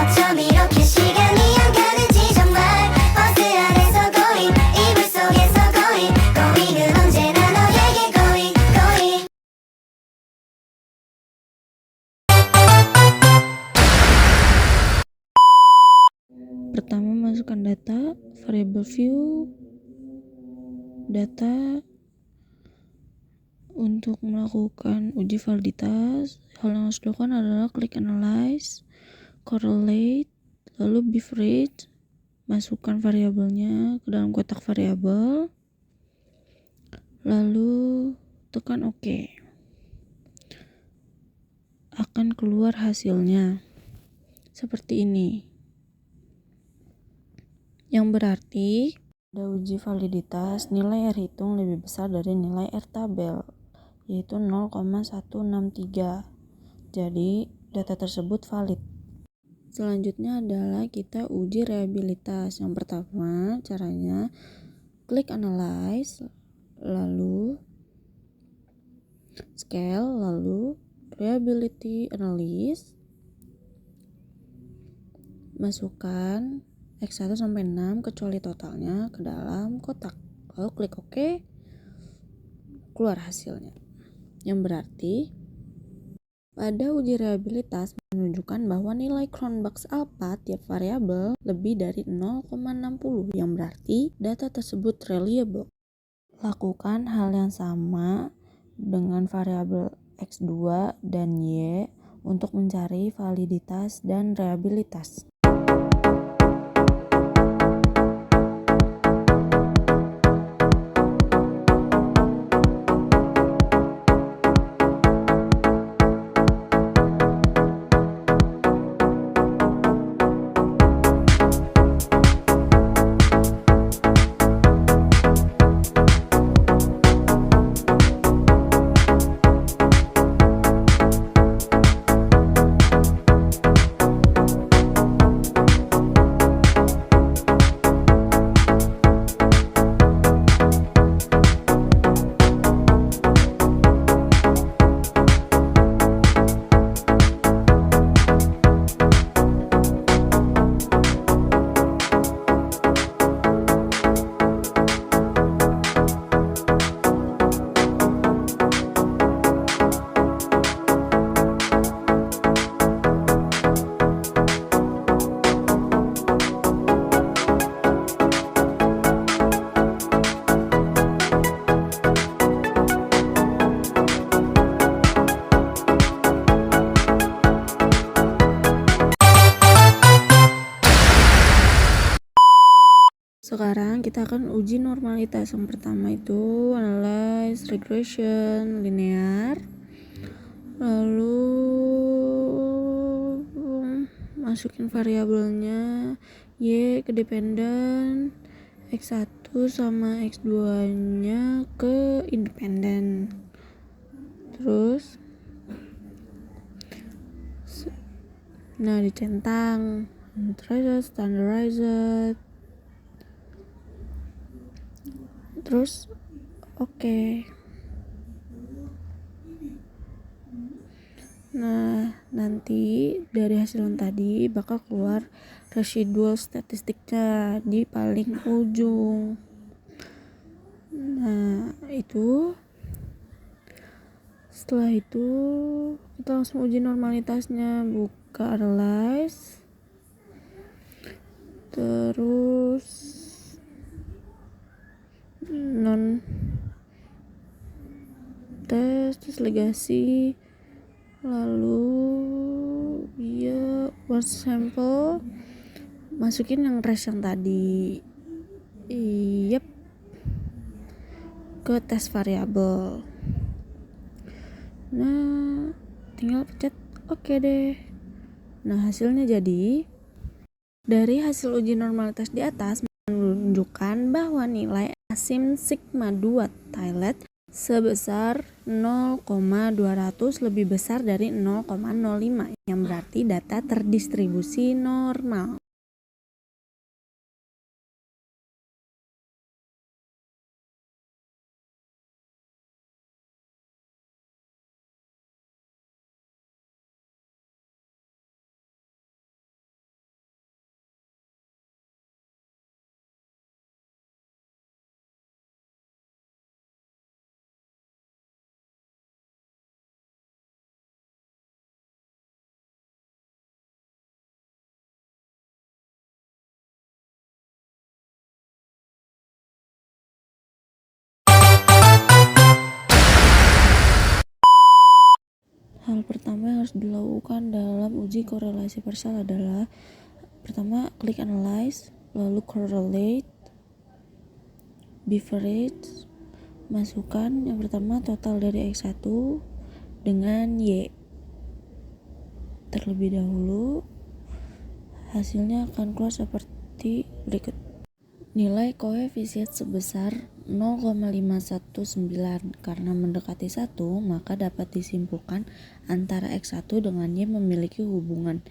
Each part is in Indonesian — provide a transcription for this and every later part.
나처럼 이렇게 시간이 안 가는지 정말 버스 안에서 고잉 이불 속에서 고잉 고잉은 언제나 너에게 고잉 고잉. Pertama, masukkan data variable view data. Untuk melakukan uji validitas, hal yang harus dilakukan adalah klik analyze, correlate, lalu beverage, masukkan variabelnya ke dalam kotak variabel, lalu tekan OK. Akan keluar hasilnya seperti ini, yang berarti pada uji validitas nilai R hitung lebih besar dari nilai R tabel, yaitu 0,163. Jadi data tersebut valid. Selanjutnya adalah kita uji reliabilitas. Yang pertama caranya klik analyze, lalu scale, lalu reliability analysis, masukkan X1 sampai 6 kecuali totalnya ke dalam kotak, lalu klik OK, keluar hasilnya, yang berarti pada uji reliabilitas menunjukkan bahwa nilai Cronbach's alpha tiap variabel lebih dari 0,60, yang berarti data tersebut reliable. Lakukan hal yang sama dengan variabel X2 dan Y untuk mencari validitas dan reliabilitas. Sekarang kita akan uji normalitas. Yang pertama itu analyze regression linear, lalu masukin variabelnya Y ke dependent, X1 sama X2 nya ke independent, terus dicentang standardized, terus oke. Nah, nanti dari hasil yang tadi bakal keluar residual statistiknya di paling ujung. Nah, setelah itu kita langsung uji normalitasnya. Buka analyze, terus non test, terus legasi, lalu one sample, masukin yang res yang tadi ke tes variabel. Nah, tinggal pencet oke deh. Nah, hasilnya jadi dari hasil uji normalitas di atas menunjukkan bahwa nilai asim sigma 2 Thailand sebesar 0,200 lebih besar dari 0,05, yang berarti data terdistribusi normal. pertama yang harus dilakukan dalam uji korelasi parsial adalah pertama klik analyze, lalu correlate, beverage, masukkan yang pertama total dari X1 dengan Y. Terlebih dahulu hasilnya akan keluar seperti berikut. Nilai koefisien sebesar 0,519 karena mendekati 1 maka dapat disimpulkan antara X1 dengan Y memiliki hubungan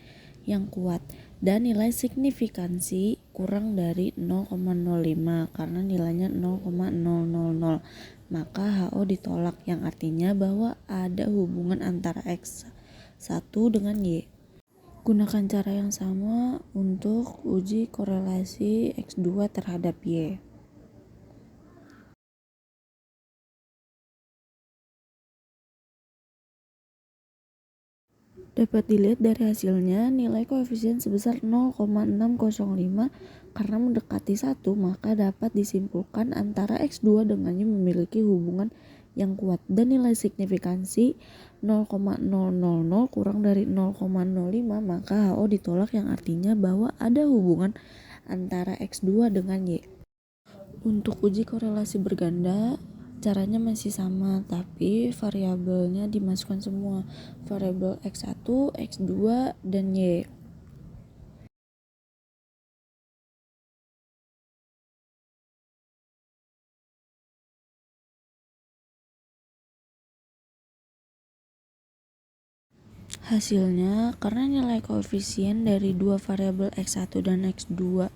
yang kuat, dan nilai signifikansi kurang dari 0,05 karena nilainya 0,000 maka HO ditolak, yang artinya bahwa ada hubungan antara X1 dengan Y. Gunakan cara yang sama untuk uji korelasi X2 terhadap Y. Dapat dilihat dari hasilnya, nilai koefisien sebesar 0,605 karena mendekati 1 maka dapat disimpulkan antara X2 dengannya memiliki hubungan yang kuat, dan nilai signifikansi 0,000 kurang dari 0,05 maka HO ditolak, yang artinya bahwa ada hubungan antara X2 dengan Y. Untuk uji korelasi berganda caranya masih sama, tapi variabelnya dimasukkan semua, variabel X1, X2, dan Y. Hasilnya, karena nilai koefisien dari dua variabel X1 dan X2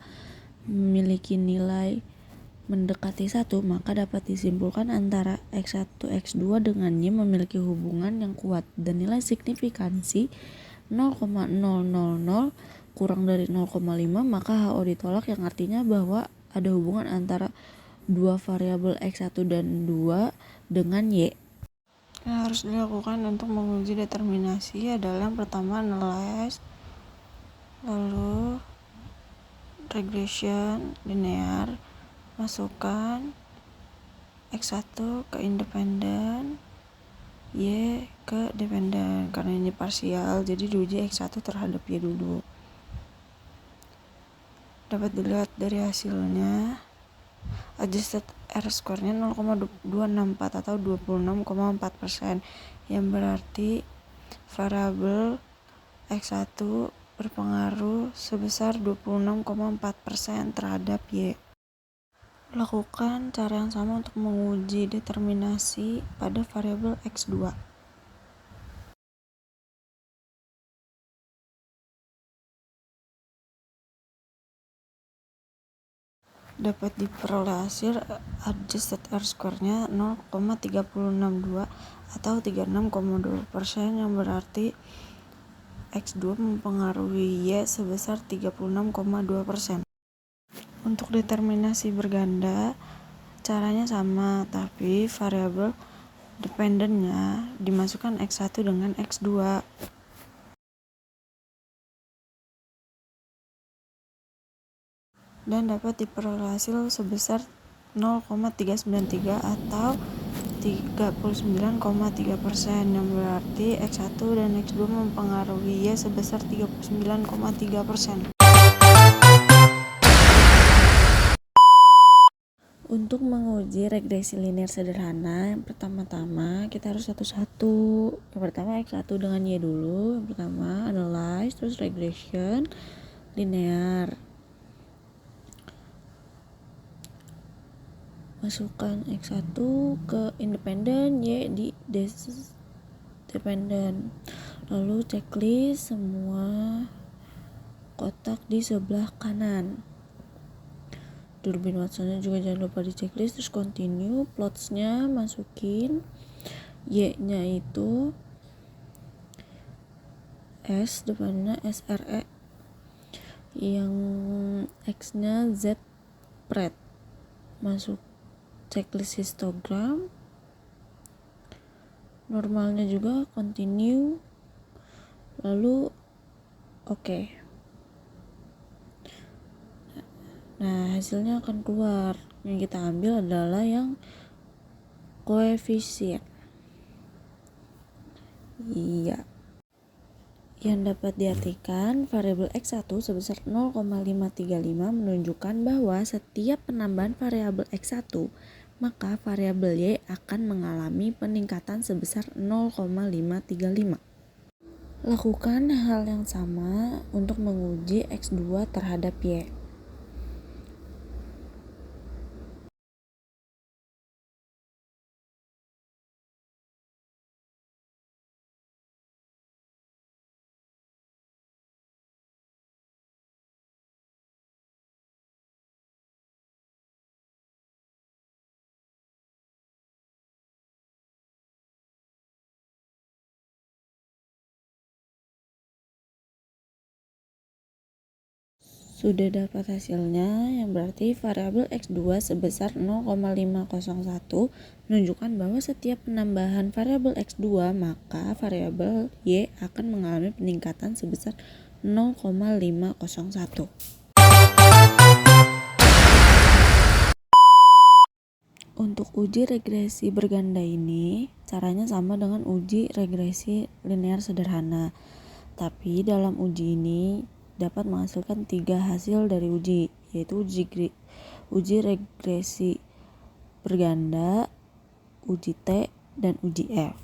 memiliki nilai mendekati 1 maka dapat disimpulkan antara X1, X2 dengan Y memiliki hubungan yang kuat, dan nilai signifikansi 0,000 kurang dari 0,5 maka HO ditolak, yang artinya bahwa ada hubungan antara dua variabel X1 dan 2 dengan Y. Yang harus dilakukan untuk menguji determinasi adalah yang pertama analyze, lalu regression linear, masukkan X1 ke independen, Y ke dependen. Karena ini parsial jadi diuji X1 terhadap Y dulu. Dapat dilihat dari hasilnya, adjusted R-square-nya 0,264 atau 26,4%, yang berarti variabel X1 berpengaruh sebesar 26,4% terhadap Y. Lakukan cara yang sama untuk menguji determinasi pada variabel X2. Dapat diperoleh hasil adjusted R-square-nya 0,362 atau 36,2%, yang berarti X2 mempengaruhi Y sebesar 36,2%. Untuk determinasi berganda caranya sama, tapi variabel dependennya dimasukkan X1 dengan X2. Dan dapat diperoleh hasil sebesar 0,393 atau 39,3%, yang berarti X1 dan X2 mempengaruhi Y sebesar 39,3%. Untuk menguji regresi linear sederhana, yang pertama-tama kita harus satu-satu. Yang pertama X1 dengan Y dulu. Yang pertama analyze, terus regression linear. Masukkan X1 ke independen, Y di dependen. Lalu checklist semua kotak di sebelah kanan. Durbin Watsonnya juga jangan lupa di checklist, terus continue, plotsnya masukin, Y-nya itu S, depannya SRE, yang X-nya Z pred. Masuk checklist histogram, normalnya juga continue, lalu oke. Nah, hasilnya akan keluar. Yang kita ambil adalah yang koefisien Iya. Yang dapat diartikan, variabel X1 sebesar 0,535 menunjukkan bahwa setiap penambahan variabel X1, maka variabel Y akan mengalami peningkatan sebesar 0,535. Lakukan hal yang sama untuk menguji X2 terhadap Y. Sudah dapat hasilnya, yang berarti variabel X2 sebesar 0,501 menunjukkan bahwa setiap penambahan variabel X2 maka variabel Y akan mengalami peningkatan sebesar 0,501. Untuk uji regresi berganda ini, caranya sama dengan uji regresi linear sederhana. Tapi dalam uji ini dapat menghasilkan 3 hasil dari uji, yaitu uji regresi berganda, uji T, dan uji F.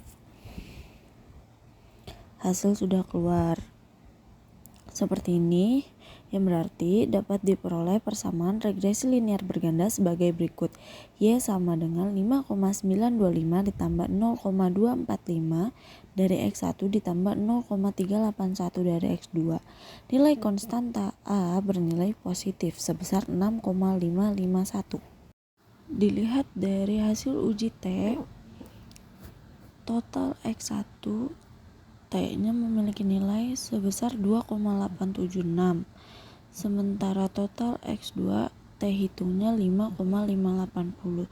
Hasil sudah keluar seperti ini, yang berarti dapat diperoleh persamaan regresi linear berganda sebagai berikut. Y sama dengan 5,925 ditambah 0,245 dari X1 ditambah 0,381 dari X2. Nilai konstanta A bernilai positif sebesar 6,551. Dilihat dari hasil uji T, total X1 T-nya memiliki nilai sebesar 2,876. Sementara total X2 T hitungnya 5,580,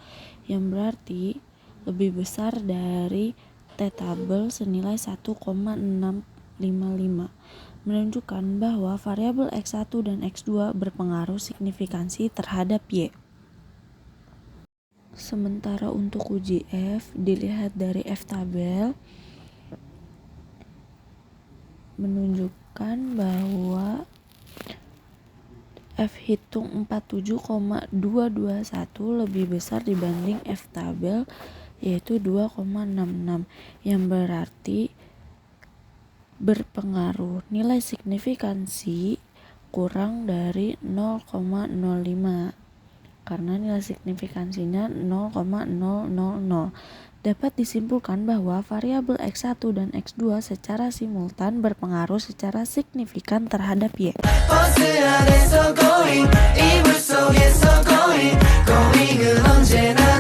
yang berarti lebih besar dari T tabel senilai 1,655, menunjukkan bahwa variabel X1 dan X2 berpengaruh signifikansi terhadap Y. Sementara untuk uji F, dilihat dari F tabel, menunjukkan bahwa F hitung 47,221 lebih besar dibanding F tabel, yaitu 2,66, yang berarti berpengaruh nilai signifikansi kurang dari 0,05 karena nilai signifikansinya 0,000. Dapat disimpulkan bahwa variabel X1 dan X2 secara simultan berpengaruh secara signifikan terhadap Y. 버스 안에서 going 이불 속에서 going going은 언제나